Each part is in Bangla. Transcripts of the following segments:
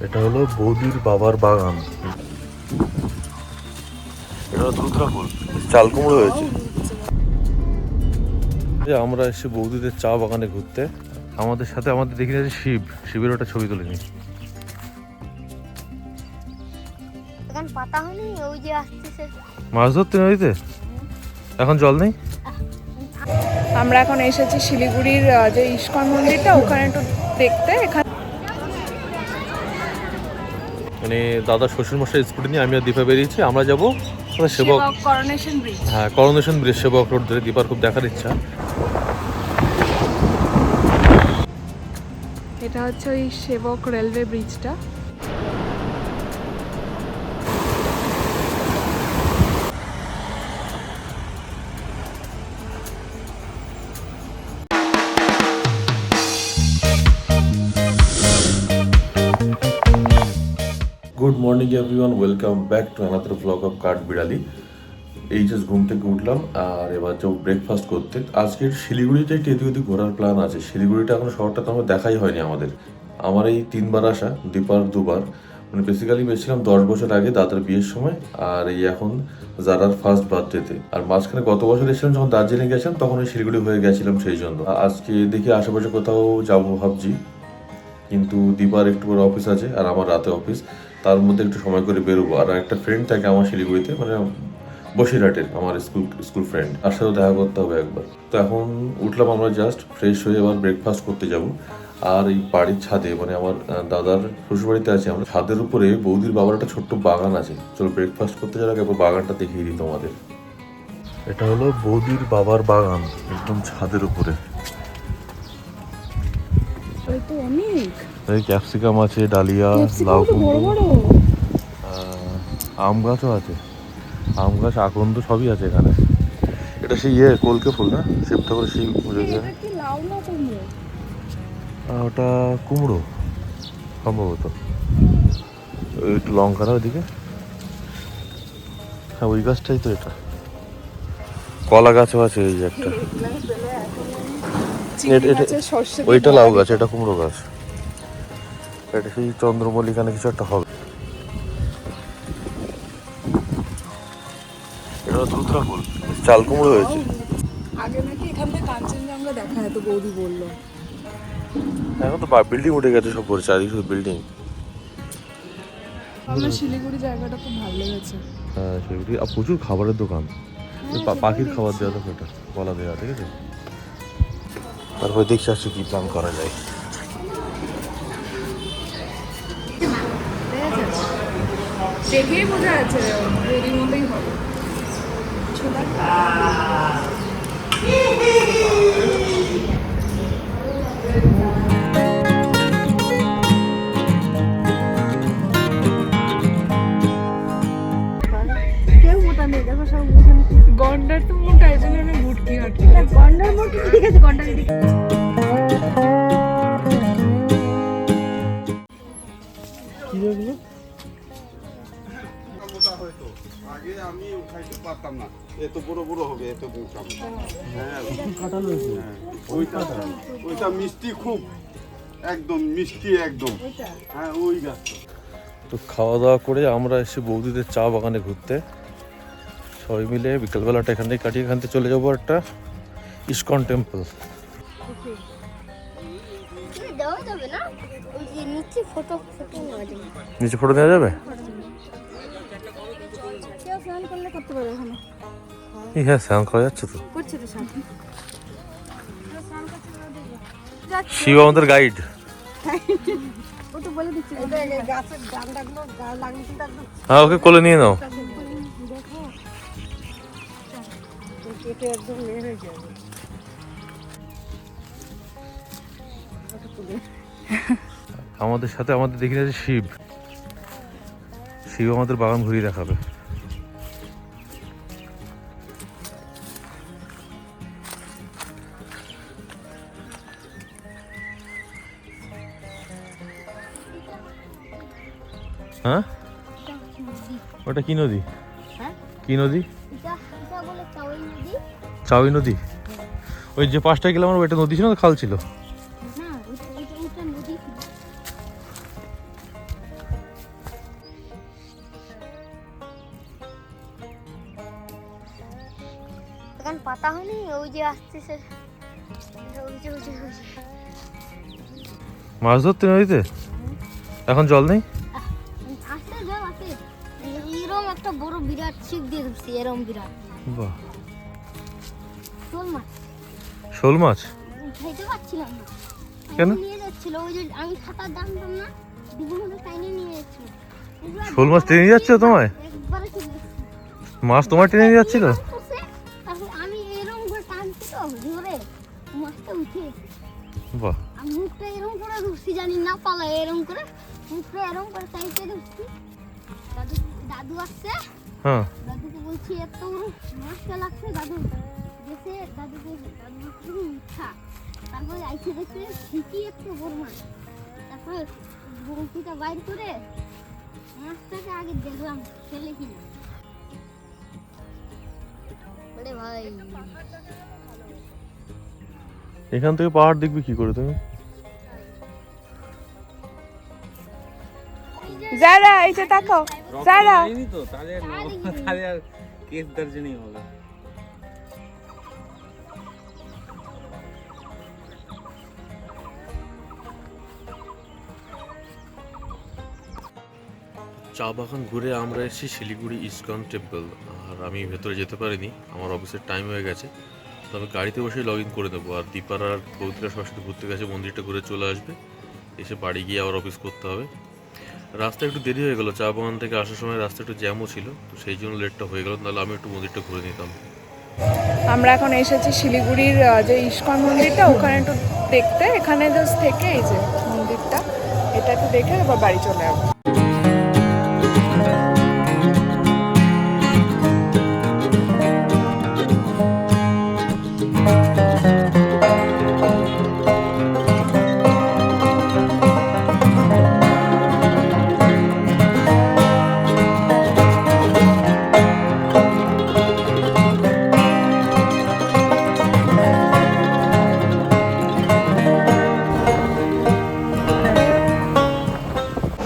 এটা হলো বৌদির বাবার বাগান। এটা হলো দুধরাকুল, চাল কুমড়ো হয়েছে। আমরা এসে বৌদিদের চা বাগানে ঘুরতে। আমাদের সাথে আমাদের দেখে যাচ্ছে শিবের ওটা ছবি তুলে নি। পাতা হয়নি, ওই যে আসছে মাছ ধরতে নদীতে, এখন জল নেই। আমরা এখন এসেছি শিলিগুড়ির যে ইস্কন মন্দিরটা, ওখানে একটু দেখতে। এখানে মানে দাদা শ্বশুর মশাই স্কুটি নিয়ে আমি আর দীপা বেরিয়েছি। আমরা যাবো সেবক করোনেশন ব্রিজ। হ্যাঁ, করোনেশন ব্রিজ, সেবক রোড ধরে। দীপার খুব দেখার ইচ্ছা। এটা হচ্ছে ওই সেবক রেলওয়ে ব্রিজটা। Good morning everyone, welcome back to another blog of কাঠ বিড়ালি। এই জাস্ট ঘুম থেকে উঠলাম আর এবার যাবো ব্রেকফাস্ট করতে। আজকের শিলিগুড়িতে একটু এদিক ওদিক ঘোরার প্ল্যান আছে। শিলিগুড়িটা এখন শহরটা তো আমার দেখাই হয়নি আমাদের। আমার এই 3বার আসা, দীপার 2বার। মানে বেসিক্যালি বেছিলাম 10 বছর আগে দাদার বিয়ের সময়, আর এই এখন জারার ফার্স্ট বার্থডেতে। আর মাঝখানে গত বছর এসেছিলাম যখন দার্জিলিং গেছিলাম, তখন ওই শিলিগুড়ি হয়ে গেছিলাম সেই জন্য। আজকে দেখি আশেপাশে কোথাও যাবো ভাবছি, কিন্তু দীপার একটু বড় অফিস আছে আর আমার রাতে অফিস, তার মধ্যে একটু সময় করে বেরোবো। আর একটা ফ্রেন্ড থাকে আমার শিলিগুড়িতে, মানে বসিরহাটের আমার স্কুল ফ্রেন্ড, তার সাথেও দেখা করতে হবে একবার। তো এখন উঠলাম আমরা, জাস্ট ফ্রেশ হয়ে এবার ব্রেকফাস্ট করতে যাব। আর এই বাড়ির ছাদে, মানে আমার দাদার শ্বশুরবাড়িতে আছে, আমরা ছাদের উপরে বৌদির বাবার একটা ছোট্ট বাগান আছে। চলো ব্রেকফাস্ট করতে যাওয়ার আগে একবার বাগানটা দেখিয়ে দিই তোমাদের। এটা হলো বৌদির বাবার বাগান, একদম ছাদের উপরে। এই ক্যাপসিকাম আছে, ডালিয়া, লাউ কুমড়ো, আম গাছও আছে। আম গাছ, আকন্দ সবই আছে এখানে। এটা সেই কলকে ফুল না, শিব ঠাকুরের সেই পুজো। ওটা কুমড়ো সম্ভবত। একটু লঙ্কা না ওইদিকে। হ্যাঁ, ওই গাছটাই তো এটা। কলা গাছও আছে এই যে একটা। ওইটা লাউ গাছ, এটা কুমড়ো গাছ। এটা সেই চন্দ্রমল্লিকানে কিছু একটা হবে। এটা দুধরা ফুল, চাল কুমড়ো হয়েছে। আগে নাকি এখান থেকে কাঞ্চনজঙ্ঘা দেখা যেত, বৌদি বললো। এখন তো বিল্ডিং উঠে গেছে সব, পরে চারিদিকে শুধু বিল্ডিং। আমার শিলিগুড়ি জায়গাটা খুব ভালো লেগেছে। হ্যাঁ, শিলিগুড়ি আর প্রচুর খাবারের দোকান। পাখির খাবার দেওয়া তো, এটা কলা দেওয়া, ঠিক আছে। তারপরে দেখছি আসছে কি প্ল্যান করা যায়। দেখেই বোঝা যাচ্ছে বৌদির মতোই হবে। গন্ডার তো মোটা, এই জন্য আমি ভুটকি হাঁটছি। গন্ডার মোটা, ঠিক আছে, গন্ডার দিকে। কি এগুলো? আগে আমি উঠাইতে পারতাম না, এত বড় বড় হবে, এত মোটা। হ্যাঁ, ওইটা মিষ্টি খুব, একদম মিষ্টি একদম। হ্যাঁ, ওই গাছটা। তো খাওয়া দাওয়া করে আমরা এসে বৌদিদের চা বাগানে ঘুরতে সবাই মিলে। বিকেলবেলাটা এখান থেকে কাটিয়ে এখান থেকে চলে যাবো একটা ইস্কন টেম্পল। দেওয়া যাবে না, ওই যে নিচে ফটো নেওয়া যাবে। নিচে ফটো দেওয়া যাবে? কেউ ফোন করলে করতে পারবে ওখানে। হ্যাঁ, স্নান করা যাচ্ছে তো। করছে তো সব। শিব আমাদের গাইড। ও তো বলে দিচ্ছে গাছের ডান্ডাগুলো লাগলে কিন্তু একদম। হ্যাঁ, ওকে কোলে নিয়ে নাও। দেখো কেটে একদম লেগে হয়ে যাবে। আমাদের সাথে আমাদের দেখে যাচ্ছে শিব আমাদের বাগান ঘুরিয়ে দেখাবে। হ্যাঁ, ওটা কি নদী? কি নদী? চাউই নদী। ওই যে পাঁচটা গেলাম আমরা, ওইটা নদী ছিল না, খাল ছিল। এখন পাতা হয়নি, ওই যে আসতেছে, ওই যে ওই যে ওই যে। মাছ ধরতে নদীতে এখন জল নেই? আসতে জল আছে, এরকম একটা বড় বিরাট ছিপ দিয়ে ধরছি, এরকম বিরাট বাহ, শোল মাছ। শোল মাছ খাইতে পারছিলাম না, কেন? নিয়ে যাচ্ছিল, ওই যে আমি খাতার জানতাম না, দিদির মধ্যে টাইনে নিয়ে যাচ্ছিল। শোল মাছ টেনে নিয়ে যাচ্ছিল তোমায়? একবারে চলে যাচ্ছে। মাছ তোমায় টেনে নিয়ে যাচ্ছিল? তারপর আমি এরকম করে টানছি তো ধরে মাছটা উঠে, বাহ, আমি মুখটা এরকম করে ধরছি, জানি না পালা, এরকম করে মুখটা এরকম করে চাইতে ধরছি। দাদু দাদু আসছে, হ্যাঁ, দাদুকে বলছি এত বড় মাছটা লাগছে, দাদু দেখে দাদুকে দাদু বলছে মিথ্যা। তারপরে আইসে দেখছে ঠিকই একটু বড় মাছ। তারপরে বড়শিটা বাইর করে মাছটাকে আগে দেখলাম ফেলে কিনা। বলে ভাই এখান থেকে পাহাড় দেখবি কি করে তুমি? যারা এই যে তাকাও, যারা তো তাহলে আর কেস দর্জ नहीं होगा। চা বাগান ঘুরে আমরা এসেছি শিলিগুড়ি ইস্কন টেম্পল। আর আমি ভেতরে যেতে পারিনি, আমার অফিসের টাইম হয়ে গেছে, তো আমি গাড়িতে বসেই লগ ইন করে দেবো। আর দীপার আর পবিত্রা সবার সাথে ঘুরতে গেছে, মন্দিরটা ঘুরে চলে আসবে, এসে বাড়ি গিয়ে আবার অফিস করতে হবে। রাস্তা একটু দেরি হয়ে গেলো, চা বাগান থেকে আসার সময় রাস্তা একটু জ্যামও ছিল, তো সেই জন্য লেটটা হয়ে গেল, নাহলে আমি একটু মন্দিরটা ঘুরে নিতাম। আমরা এখন এসেছি শিলিগুড়ির যে ইস্কন মন্দিরটা, ওখানে একটু দেখতে। এখানে জাস্ট থেকে এই যে মন্দিরটা, এটা একটু দেখে এবার বাড়ি চলে যাবো।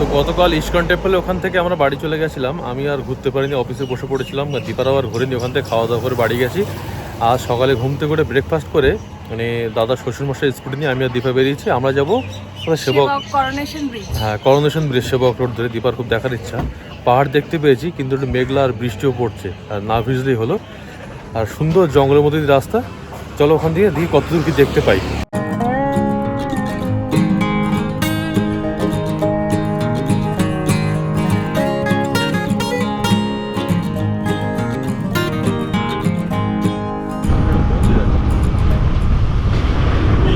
তো গতকাল ইস্কন টেম্পলে ওখান থেকে আমরা বাড়ি চলে গেছিলাম, আমি আর ঘুরতে পারিনি, অফিসে বসে পড়েছিলাম। দীপারাও আর ঘুরেনি, ওখান থেকে খাওয়া দাওয়া করে বাড়ি গেছি। আজ সকালে ঘুম থেকে করে ব্রেকফাস্ট করে মানে দাদা শ্বশুরমশাই স্কুটি নিয়ে আমি আর দীপা বেরিয়েছি। আমরা যাবো সেবক, করোনেশন ব্রিজ। হ্যাঁ করোনেশন ব্রিজ, সেবক রোড ধরে। দীপার খুব দেখার ইচ্ছা, পাহাড় দেখতে পেয়েছি, কিন্তু একটু মেঘলা আর বৃষ্টিও পড়ছে, আর না ভিজলেই হলো। আর সুন্দর জঙ্গলের মধ্যে দিয়ে রাস্তা, চলো ওখান দিয়ে দিয়ে কতদূর কি দেখতে পাই।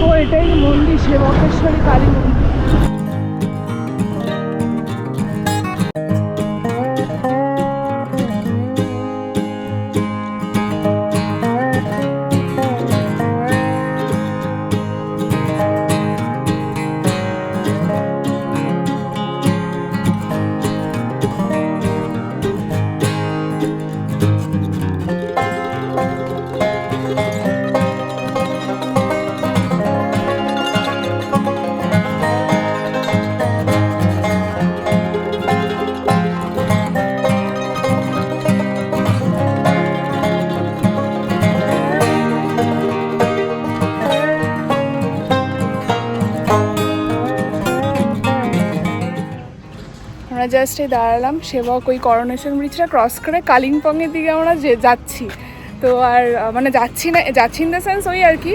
ও এটাই মন্দির, সেবকেশ্বরী কালী মন্দির। আমরা জাস্ট এই দাঁড়ালাম, সেবক ওই করোনেশন ব্রিজটা ক্রস করে কালিম্পংয়ের দিকে আমরা যাচ্ছি। তো আর মানে যাচ্ছি না, যাচ্ছি ইন দ্য সেন্স ওই আর কি,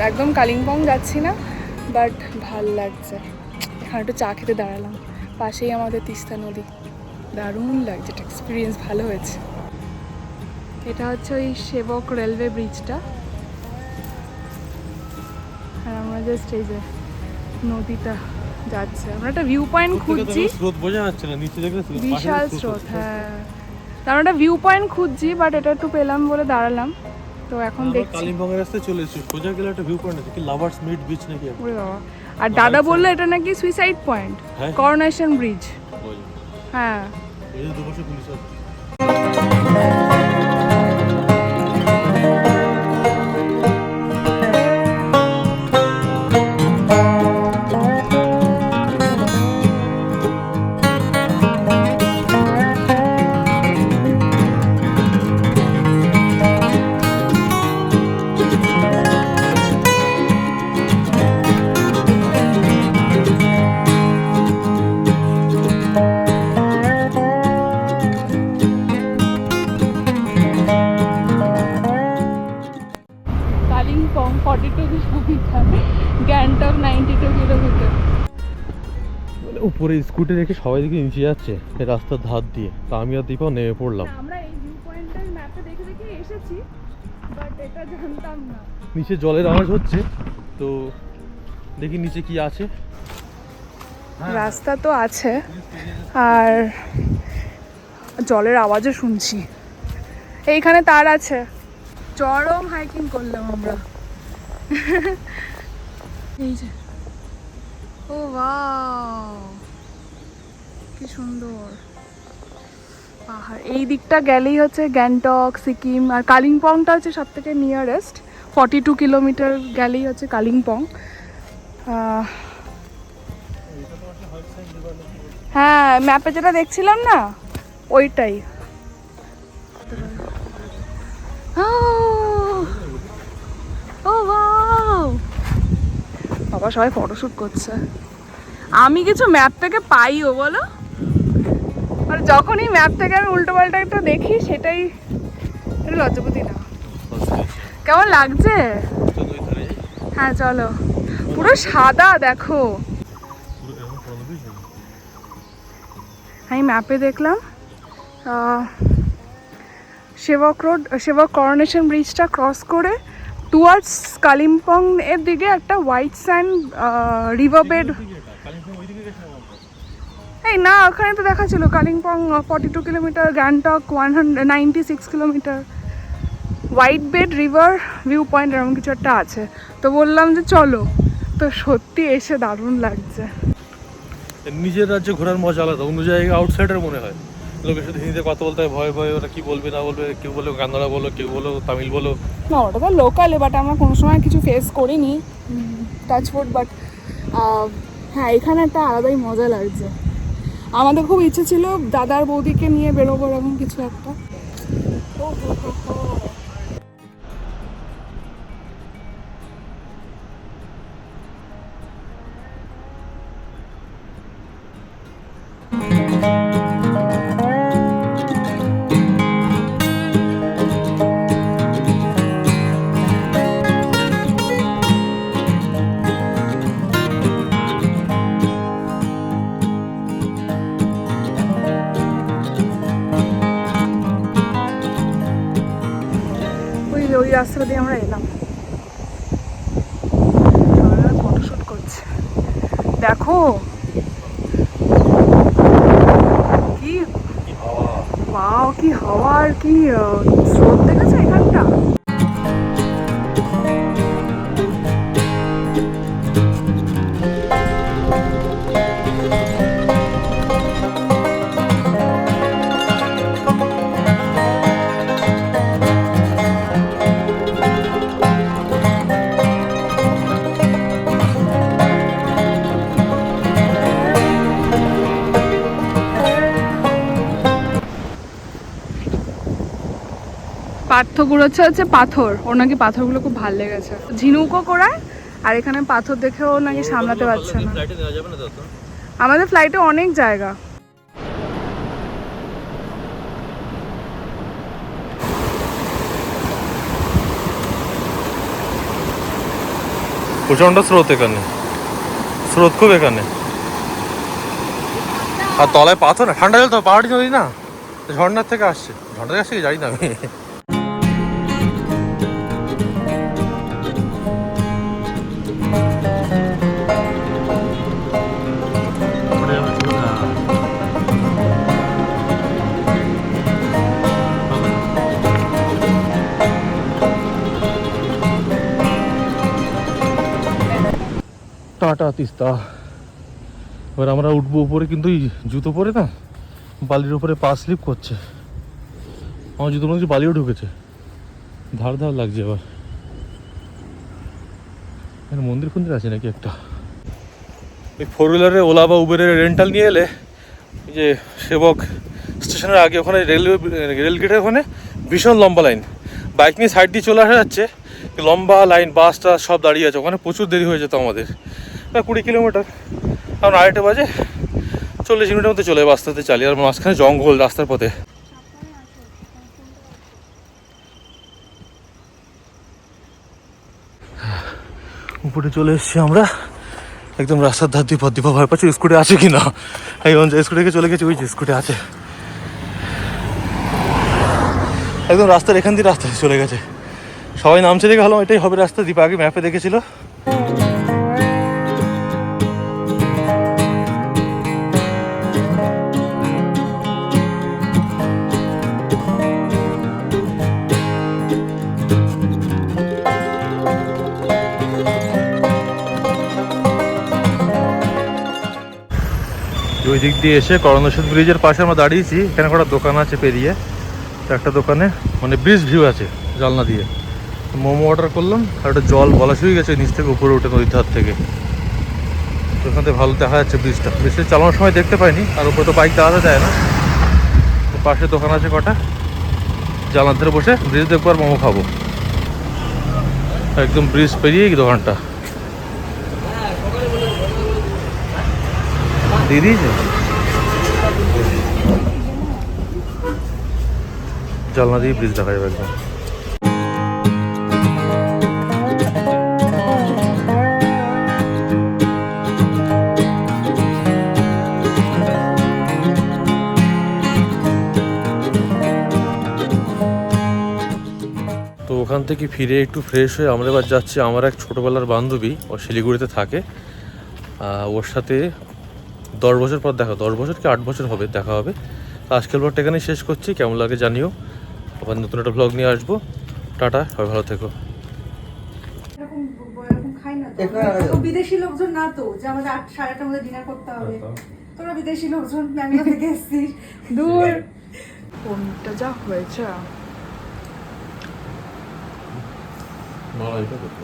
একদম কালিম্পং যাচ্ছি না, বাট ভাল লাগছে। এখানে একটু চা খেতে দাঁড়ালাম, পাশেই আমাদের তিস্তা নদী, দারুণ লাগছে, একটা এক্সপিরিয়েন্স ভালো হয়েছে। এটা হচ্ছে ওই সেবক রেলওয়ে ব্রিজটা, আর আমরা জাস্ট এই যে নদীটা যাচ্ছে, আমরা একটা ভিউ পয়েন্ট খুঁজছি, স্রোত বোঝা যাচ্ছে না, নিচে দেখলে বিশাল স্রোত। হ্যাঁ, তো আমরা একটা ভিউ পয়েন্ট খুঁজছি, বাট এটা একটু পেলাম বলে দাঁড়ালাম। তো এখন দেখছি কালিম্পং এর রাস্তায় চলে এসেছি, সোজা গেলে একটা ভিউ পয়েন্ট আছে, কি লাভার্স মিট বিচ নাকি। ওরে বাবা, আর দাদা বললো এটা নাকি সুইসাইড পয়েন্ট, হ্যাঁ। Coronation bridge. হ্যাঁ, এই যে দুপাশে পুলিশ আছে। উপরে স্কুটি রেখে সবাই দিকে নিচে যাচ্ছে এই রাস্তার ধার দিয়ে, তা আমি আর দীপাও নেমে পড়লাম। আমরা এই ভিউ পয়েন্টের ম্যাপে দেখে দেখে এসেছি, বাট এটা জানতাম না। নিচে জলের আওয়াজ হচ্ছে, তো দেখি নিচে কি আছে। রাস্তা তো আছে আর জলের আওয়াজও শুনছি। এইখানে তার আছে। চরম হাইকিং করলাম আমরা। এই যে, ও ওয়াও, কি সুন্দর পাহাড়। এই দিকটা গেলেই হচ্ছে গ্যাংটক, সিকিম, আর কালিম্পংটা হচ্ছে সব থেকে নিয়ারেস্ট। 42 কিলোমিটার গেলেই হচ্ছে কালিম্পং। হ্যাঁ, ম্যাপে যেটা দেখছিলাম না ওইটাই। ও ওয়াও, বাবা সবাই ফটোশুট করছে। আমি কিছু ম্যাপ থেকে পাইও বলো, মানে যখনই ম্যাপ থেকে আমি উল্টো পাল্টা একটা দেখি সেটাই। এটা লজ্জাপতি না, কেমন লাগছে? হ্যাঁ চলো, পুরো সাদা দেখো। আমি ম্যাপে দেখলাম সেবক রোড, সেবক করোনেশন ব্রিজটা ক্রস করে টুয়ার্ডস কালিম্পং এর দিকে একটা হোয়াইট স্যান্ড রিভার বেড। এই না, ওখানে তো দেখা ছিল Kalimpong 42 kilometre, Gangtok 196 kilometre, white bed river view point এরকম কিছু একটা আছে। তো বললাম যে চলো, তো সত্যি এসে দারুণ লাগছে। নিজের রাজ্যে ঘোরার মজা আলাদা, অন্য জায়গায় আউটসাইডার মনে হয়। লোকের সাথে হিন্দিতে কথা বলতে হয় ভয় ভয়, ওরা কী বলবে না বলবে, কেউ বলো কান্নাড়া বলো, কেউ বলো তামিল বলো। না ওটা তো লোকালে, বাট আমরা কোনো সময় কিছু ফেস করিনি টাচফুড। বাট হ্যাঁ, এখানে একটা আলাদাই মজা লাগছে। আমাদের খুব ইচ্ছে ছিল দাদার বৌদিকে নিয়ে বেরোবো এরকম কিছু একটা। ওই রাস্তা দিয়ে আমরা এলাম, ফটোশুট করছে। দেখো কি ওয়াও, কি হাওয়া আর কি স্রোত দেখেছো এখানটা। পার্থ কুড়োচ্ছে হচ্ছে পাথর, ওর নাকি পাথরগুলো খুব ভালো লেগেছে। ঝিনুকও করায়, আর এখানে পাথর দেখেও নাকি সামলাতে পারছে না। আমাদের ফ্লাইটে অনেক জায়গা। প্রচণ্ড স্রোত এখানে, স্রোত খুব এখানে। আর তলায় পাথর না, ঠান্ডা জল তো, পাহাড়ি নদী না, ঝর্ণার থেকে আসছে। ঝর্ণা থেকে আসছে কি জানি না আমি। টাটা তিস্তা। এবার আমরা উঠবো উপরে, কিন্তু এই জুতো পরে না বালির উপরে পা স্লিপ করছে। আমার জুতোর মধ্যে বালিও ঢুকেছে, ধার ধার লাগছে। এবার এখানে মন্দির ফন্দির আছে নাকি একটা। এই 4 হুইলারে ওলা বা উবেরের রেন্টাল নিয়ে এলে, এই যে সেবক স্টেশনের আগে ওখানে রেল গেটের ওখানে ভীষণ লম্বা লাইন। বাইক নিয়ে সাইড দিয়ে চলে আসা যাচ্ছে, লম্বা লাইন, বাস টাস সব দাঁড়িয়ে আছে। ওখানে প্রচুর দেরি হয়ে যেত আমাদের। 20 কিলোমিটার, কারণ 2:30 বাজে, 40 মিনিটের মধ্যে চলে যাবে আস্তে আস্তে চালিয়ে। আর মাঝখানে জঙ্গল রাস্তার পথে। উপরে চলে এসেছি আমরা, একদম রাস্তার ধার দিয়ে পথ দিয়ে ভয় পাচ্ছি স্কুটি আছে কি না। এই স্কুটি রেখে চলে গেছে, ওই যে স্কুটি আছে একদম রাস্তার এখান দিয়ে রাস্তা চলে গেছে। সবাই নামছে দেখে ভালো এটাই হবে রাস্তা, দীপা আগে ম্যাপে দেখেছিল। ওই দিক দিয়ে এসে করোনেশন ব্রিজের পাশে আমরা দাঁড়িয়েছি, এখানে কটা দোকান আছে পেরিয়ে। তো একটা দোকানে মানে ব্রিজ ভিউ আছে জানলা দিয়ে, মোমো অর্ডার করলাম আর একটা জল বলা শুয়ে গেছে নিচ থেকে উপরে উঠে নদীর ধার থেকে। তো ওখান থেকে ভালো দেখা যাচ্ছে ব্রিজটা, ব্রিজটা চালানোর সময় দেখতে পাইনি, আর উপরে তো বাইক দাঁড়াতে যায় না। তো পাশে দোকান আছে কটা, জানলার ধারে বসে ব্রিজ দেখবো আর মোমো খাবো। একদম ব্রিজ পেরিয়েই দোকানটা দিয়ে দিয়েছে। জানলা দিয়ে ব্রিজ দেখা যাবে একদম। তো ওখান থেকে ফিরে একটু ফ্রেশ হয়ে আমরা এবার যাচ্ছি, আমার এক ছোটোবেলার বান্ধবী, ও শিলিগুড়িতে থাকে। ওর সাথে 10 বছর পর দেখা, 10 বছর কি 8 বছর হবে দেখা হবে। তো আজকের ব্লগটা এখানেই শেষ করছি, কেমন লাগে জানিও। আবার নতুন একটা ব্লগ নিয়ে আসবো। টাটা, সবাই ভালো থেকো। এরকম খাই না তো। তো বিদেশি লোকজন না তো যে আমাদের 8-8:30 মধ্যে ডিনার করতে হবে। তোরা বিদেশি লোকজন, ব্যাঙ্গালোর থেকে এসেছিস। দূর কোনটা যা হয়েছে। মালা এটা করতে